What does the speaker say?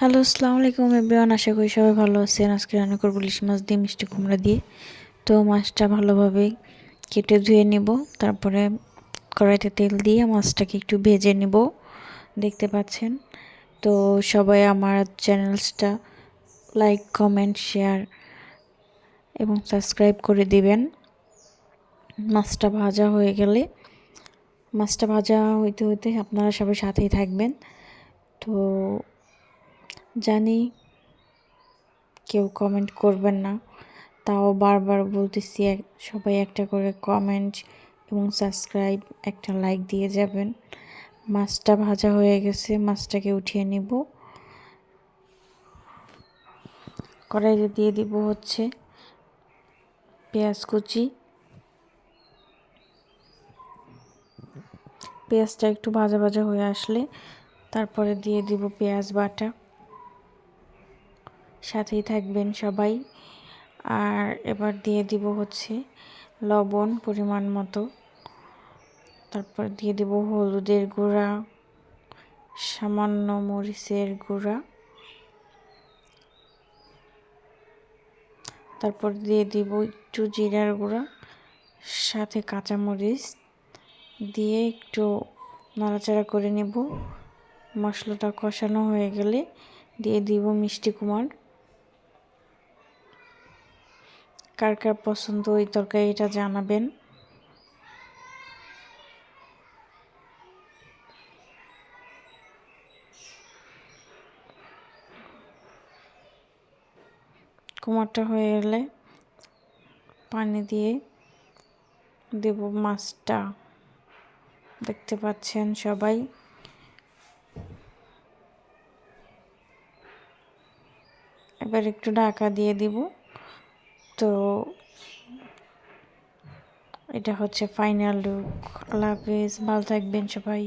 Hello, আসসালামু আলাইকুম everyone. আশা করি সবাই ভালো আছেন। আজকে রান্না করব ইলিশ মাছ দিয়ে মিষ্টি কুমড়া দিয়ে। তো মাছটা ভালোভাবে কেটে ধুয়ে নিব। তারপরে কড়াইতে তেল দিয়ে মাছটাকে একটু ভেজে নিব, দেখতে পাচ্ছেন। তো সবাই আমার চ্যানেলসটা লাইক, কমেন্ট, শেয়ার এবং সাবস্ক্রাইব করে দিবেন। মাছটা ভাজা হয়ে গেলে মাছটা ভাজা হইতে হইতে আপনারা সবাই সাথেই থাকবেন। তো জানি কেউ কমেন্ট করবেন না, তাও বারবার বলতেছি সবাই একটা করে কমেন্ট এবং সাবস্ক্রাইব, একটা লাইক দিয়ে যাবেন। মাছটা ভাজা হয়ে গেছে, মাছটাকে উঠিয়ে নিব। কড়াইতে দিয়ে দিব হচ্ছে পেঁয়াজ কুচি। পেঁয়াজটা একটু ভাজা ভাজা হয়ে আসলে তারপরে দিয়ে দিব পেঁয়াজ বাটা। সাথেই থাকবেন সবাই। আর এবার দিয়ে দিব হচ্ছে লবণ পরিমাণ মতো। তারপর দিয়ে দিব হলুদের গুঁড়া, সামান্য মরিচের গুঁড়া, তারপর দিয়ে দিব একটু জিরার গুঁড়া, সাথে কাঁচামরিচ দিয়ে একটু নাড়াচাড়া করে নেব। মশলাটা কষানো হয়ে গেলে দিয়ে দিব মিষ্টি কুমড়া। কার কার পছন্দ এই তরকারিটা জানাবেন। কুমড়াটা হয়ে গেলে পানি দিয়ে দেব মাছটা, দেখতে পাচ্ছেন সবাই। এবার একটু ঢাকা দিয়ে দিব। তো এটা হচ্ছে ফাইনাল লুক। আল্লাহ হাফেজ, ভালো থাকবেন সবাই।